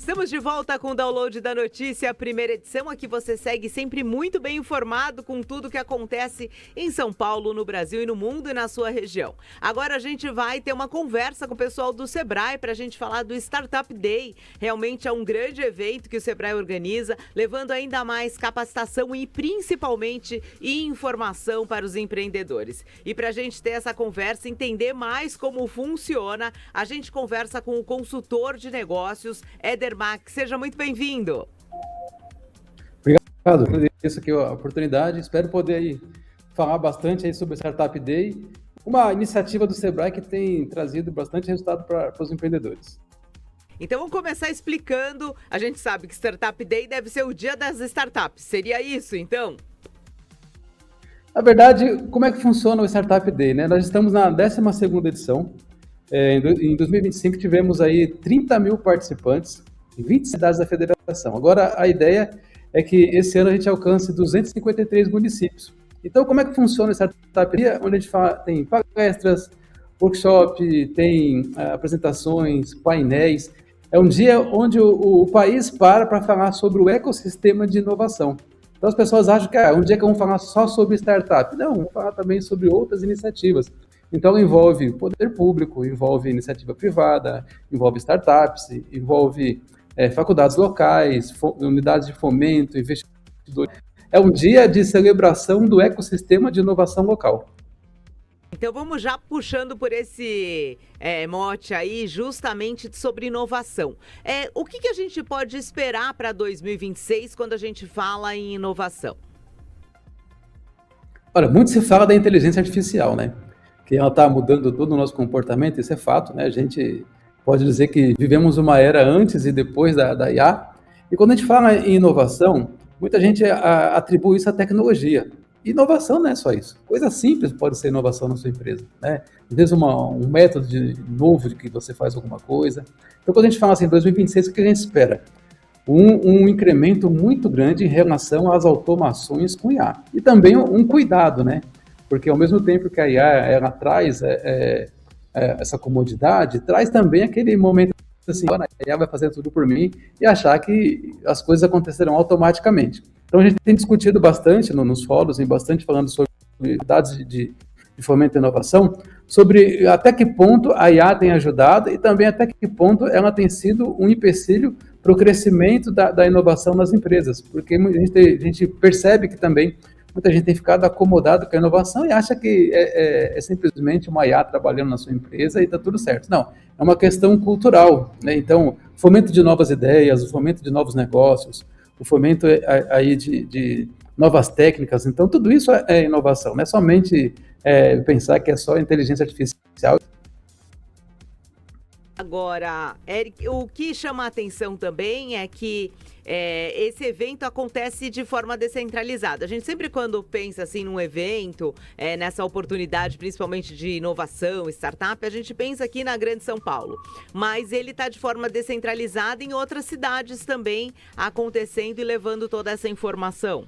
Estamos de volta com o Download da Notícia, a primeira edição. Aqui você segue sempre muito bem informado com tudo que acontece em São Paulo, no Brasil e no mundo e na sua região. Agora a gente vai ter uma conversa com o pessoal do Sebrae para a gente falar do Startup Day. Realmente é um grande evento que o Sebrae organiza, levando ainda mais capacitação e principalmente informação para os empreendedores. E para a gente ter essa conversa, entender mais como funciona, a gente conversa com o consultor de negócios, Éder Max. Seja muito bem-vindo. Obrigado, agradeço aqui a oportunidade, espero poder aí falar bastante aí sobre o Startup Day, uma iniciativa do Sebrae que tem trazido bastante resultado para os empreendedores. Então vamos começar explicando, a gente sabe que Startup Day deve ser o dia das startups, seria isso então? Na verdade, como é que funciona o Startup Day, né? Nós estamos na 12ª edição. Em 2025 tivemos aí 30 mil participantes em 20 cidades da federação. Agora a ideia é que esse ano a gente alcance 253 municípios. Então como é que funciona o Startup Day? Onde a gente tem palestras, workshop, tem apresentações, painéis. É um dia onde o país para falar sobre o ecossistema de inovação. Então as pessoas acham que um dia que vamos falar só sobre startup. Não, vamos falar também sobre outras iniciativas. Então envolve poder público, envolve iniciativa privada, envolve startups, envolve faculdades locais, unidades de fomento, investidores. É um dia de celebração do ecossistema de inovação local. Então vamos já puxando por esse mote aí, justamente sobre inovação. O que a gente pode esperar para 2026 quando a gente fala em inovação? Olha, muito se fala da inteligência artificial, né? Que ela está mudando todo o nosso comportamento, isso é fato, né? A gente pode dizer que vivemos uma era antes e depois da IA. E quando a gente fala em inovação, muita gente atribui isso à tecnologia. Inovação não é só isso. Coisa simples pode ser inovação na sua empresa, né? Às vezes um método novo de que você faz alguma coisa. Então, quando a gente fala assim, 2026, o que a gente espera? Um incremento muito grande em relação às automações com IA. E também um cuidado, né? Porque ao mesmo tempo que a IA ela traz essa comodidade, traz também aquele momento assim, a IA vai fazer tudo por mim e achar que as coisas acontecerão automaticamente. Então a gente tem discutido bastante nos fóruns, e bastante falando sobre dados de fomento e inovação, sobre até que ponto a IA tem ajudado e também até que ponto ela tem sido um empecilho para o crescimento da inovação nas empresas, porque a gente percebe que também muita gente tem ficado acomodado com a inovação e acha que é simplesmente uma IA trabalhando na sua empresa e está tudo certo. Não, é uma questão cultural, né? Então, fomento de novas ideias, o fomento de novos negócios, o fomento aí de novas técnicas. Então, tudo isso é inovação, não é somente pensar que é só inteligência artificial. Agora, Eric, o que chama a atenção também é que esse evento acontece de forma descentralizada. A gente sempre quando pensa assim num evento, nessa oportunidade, principalmente de inovação, startup, a gente pensa aqui na Grande São Paulo. Mas ele está de forma descentralizada em outras cidades também acontecendo e levando toda essa informação.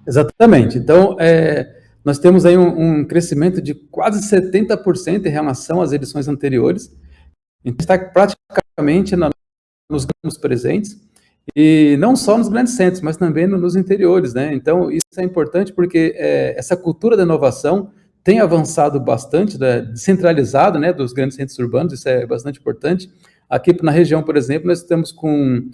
Exatamente. Então, nós temos aí um crescimento de quase 70% em relação às edições anteriores. Então, está praticamente nos campos presentes, e não só nos grandes centros, mas também nos interiores, né? Então, isso é importante porque essa cultura da inovação tem avançado bastante, né, descentralizado, né, dos grandes centros urbanos, isso é bastante importante. Aqui na região, por exemplo, nós estamos com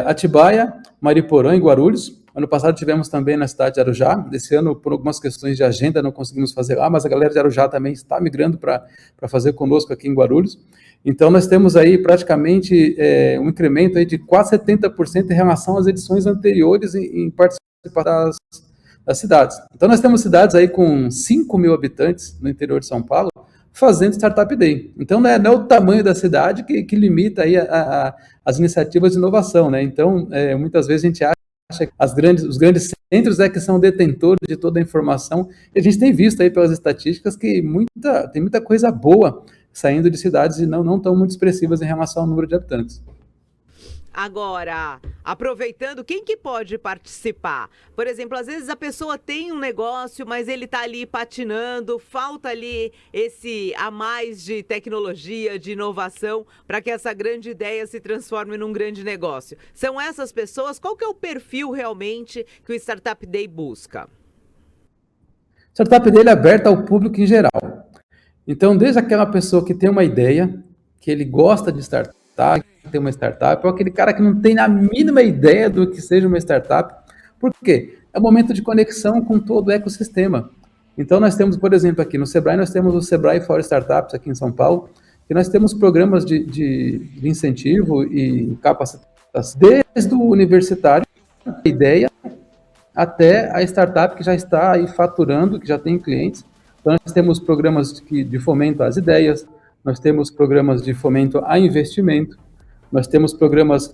Atibaia, Mariporã e Guarulhos. Ano passado tivemos também na cidade de Arujá. Esse ano, por algumas questões de agenda, não conseguimos fazer lá, mas a galera de Arujá também está migrando para fazer conosco aqui em Guarulhos. Então, nós temos aí praticamente um incremento aí de quase 70% em relação às edições anteriores em participar das cidades. Então, nós temos cidades aí com 5 mil habitantes no interior de São Paulo fazendo Startup Day. Então, não é o tamanho da cidade que limita aí as iniciativas de inovação, né? Então, muitas vezes a gente acha que os grandes centros que são detentores de toda a informação, e a gente tem visto aí pelas estatísticas que tem muita coisa boa saindo de cidades e não tão muito expressivas em relação ao número de habitantes. Agora, aproveitando, quem que pode participar? Por exemplo, às vezes a pessoa tem um negócio, mas ele está ali patinando, falta ali esse a mais de tecnologia, de inovação, para que essa grande ideia se transforme num grande negócio. São essas pessoas? Qual que é o perfil realmente que o Startup Day busca? O Startup Day é aberto ao público em geral. Então, desde aquela pessoa que tem uma ideia, que ele gosta de startup, que tem uma startup, ou aquele cara que não tem a mínima ideia do que seja uma startup. Por quê? É um momento de conexão com todo o ecossistema. Então, nós temos, por exemplo, aqui no Sebrae, nós temos o Sebrae for Startups, aqui em São Paulo, que nós temos programas de incentivo e capacitação, desde o universitário, a ideia, até a startup que já está aí faturando, que já tem clientes. Então, nós temos programas de fomento às ideias, nós temos programas de fomento a investimento, nós temos programas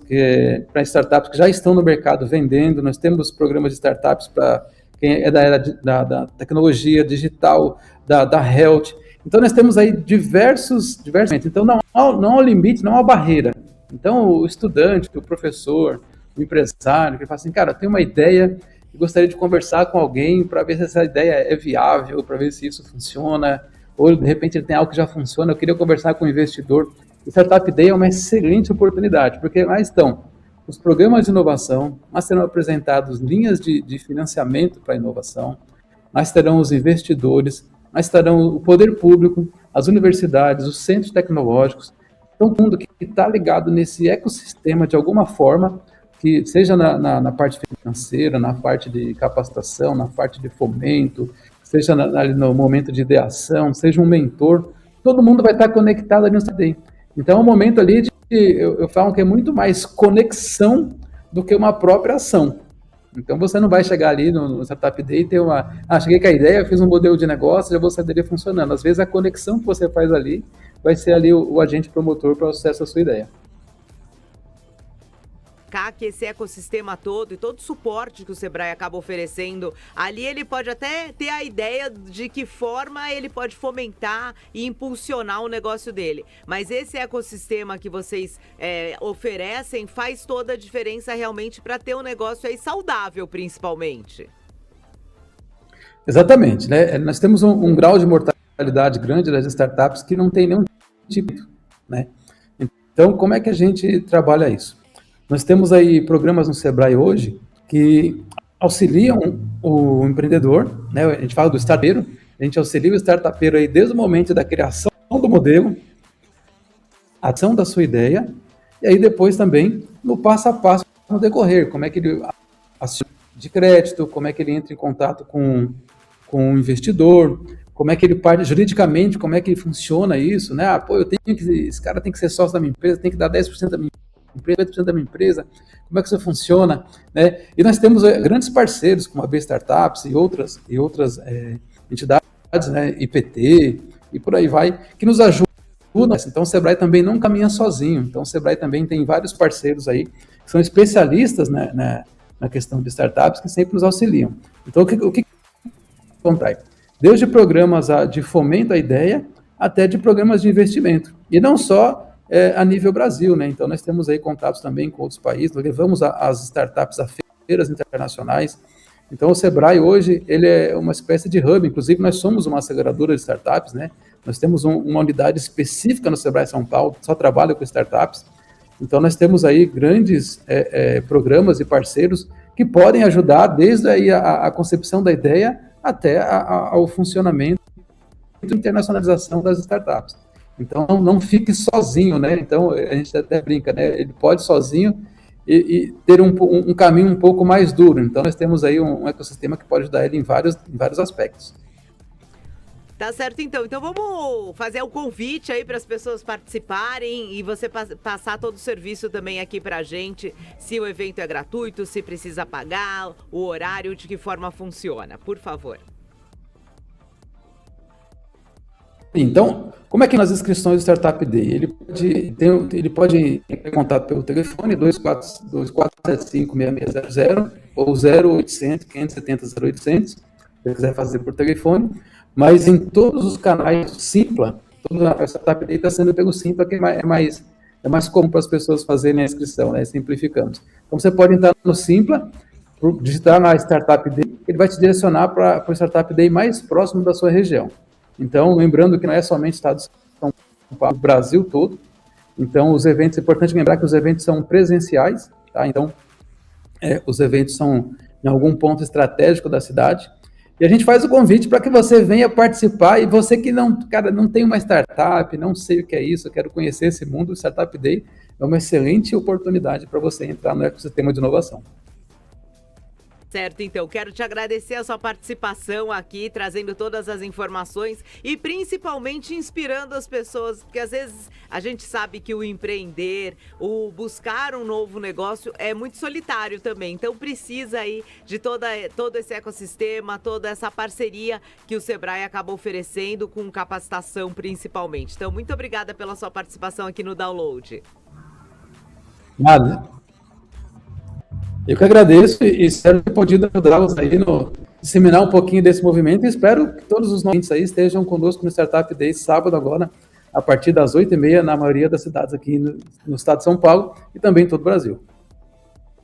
para startups que já estão no mercado vendendo, nós temos programas de startups para quem é da era da tecnologia digital, da health. Então, nós temos aí diversos. Então, não há limite, não há barreira. Então, o estudante, o professor, o empresário, que fala assim, cara, eu tenho uma ideia e gostaria de conversar com alguém para ver se essa ideia é viável, para ver se isso funciona, ou de repente ele tem algo que já funciona, eu queria conversar com o investidor. O Startup Day é uma excelente oportunidade, porque lá estão os programas de inovação, lá serão apresentados linhas de financiamento para a inovação, lá estarão os investidores, lá estarão o poder público, as universidades, os centros tecnológicos, todo mundo que está ligado nesse ecossistema de alguma forma, que seja na parte financeira, na parte de capacitação, na parte de fomento, seja no momento de ideação, seja um mentor, todo mundo vai estar conectado ali no Startup Day. Então, é um momento ali eu falo que é muito mais conexão do que uma própria ação. Então, você não vai chegar ali no Startup Day e ter cheguei com a ideia, fiz um modelo de negócio, já vou saber dele funcionando. Às vezes, a conexão que você faz ali vai ser ali o agente promotor para o sucesso da sua ideia. Que esse ecossistema todo e todo o suporte que o Sebrae acaba oferecendo, ali ele pode até ter a ideia de que forma ele pode fomentar e impulsionar o negócio dele. Mas esse ecossistema que vocês oferecem faz toda a diferença realmente para ter um negócio aí saudável, principalmente. Exatamente, né? Nós temos um grau de mortalidade grande das startups que não tem nenhum tipo, né? Então, como é que a gente trabalha isso? Nós temos aí programas no Sebrae hoje que auxiliam o empreendedor, né? A gente fala do startupeiro, a gente auxilia o startupeiro aí desde o momento da criação do modelo, a ação da sua ideia, e aí depois também no passo a passo no decorrer, como é que ele aciona de crédito, como é que ele entra em contato com o investidor, como é que ele parte juridicamente, como é que funciona isso, né? Esse cara tem que ser sócio da minha empresa, tem que dar 10% da minha empresa, 20% da minha empresa, como é que isso funciona, né? E nós temos grandes parceiros, como a B Startups e outras entidades, né? IPT e por aí vai, que nos ajudam. Então o Sebrae também não caminha sozinho, então o Sebrae também tem vários parceiros aí, que são especialistas, né, na questão de startups, que sempre nos auxiliam. Então o que contrai? Desde programas de fomento à ideia, até de programas de investimento, e não só a nível Brasil, né? Então, nós temos aí contatos também com outros países, nós levamos as startups a feiras internacionais. Então, o Sebrae hoje, ele é uma espécie de hub, inclusive nós somos uma aceleradora de startups, né? Nós temos uma unidade específica no Sebrae São Paulo, que só trabalha com startups. Então, nós temos aí grandes programas e parceiros que podem ajudar desde aí a concepção da ideia até ao funcionamento e internacionalização das startups. Então, não fique sozinho, né? Então, a gente até brinca, né? Ele pode sozinho e ter um caminho um pouco mais duro. Então, nós temos aí um ecossistema que pode ajudar ele em vários aspectos. Tá certo, então. Então, vamos fazer um convite aí para as pessoas participarem e você passar todo o serviço também aqui para a gente, se o evento é gratuito, se precisa pagar, o horário, de que forma funciona, por favor. Então, como é que nas inscrições do Startup Day? Ele pode ter contato pelo telefone 2475-6600 ou 0800 570 0800, se ele quiser fazer por telefone, mas em todos os canais Simpla, a Startup Day está sendo pelo Simpla, que é mais é mais comum para as pessoas fazerem a inscrição, né? Simplificamos. Então, você pode entrar no Simpla, digitar na Startup Day, ele vai te direcionar para o Startup Day mais próximo da sua região. Então, lembrando que não é somente Estado de São Paulo, o Brasil todo. Então, os eventos, é importante lembrar que os eventos são presenciais, tá? Então, os eventos são em algum ponto estratégico da cidade. E a gente faz o convite para que você venha participar, e você que não tem uma startup, não sei o que é isso, eu quero conhecer esse mundo, o Startup Day é uma excelente oportunidade para você entrar no ecossistema de inovação. Certo, então, quero te agradecer a sua participação aqui, trazendo todas as informações e principalmente inspirando as pessoas, porque às vezes a gente sabe que o empreender, o buscar um novo negócio é muito solitário também, então precisa aí de todo esse ecossistema, toda essa parceria que o Sebrae acaba oferecendo com capacitação principalmente. Então, muito obrigada pela sua participação aqui no Download. Nada. Eu que agradeço e espero ter podido ajudá-los aí no disseminar um pouquinho desse movimento, e espero que todos os nossos aí estejam conosco no Startup Day sábado agora, a partir das 8h30, na maioria das cidades aqui no estado de São Paulo e também em todo o Brasil.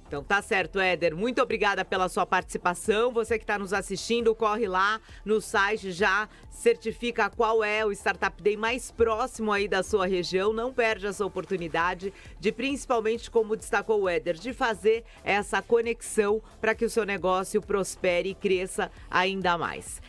Então tá certo, Éder. Muito obrigada pela sua participação. Você que está nos assistindo, corre lá no site, já certifica qual é o Startup Day mais próximo aí da sua região. Não perde essa oportunidade de, principalmente, como destacou o Éder, de fazer essa conexão para que o seu negócio prospere e cresça ainda mais.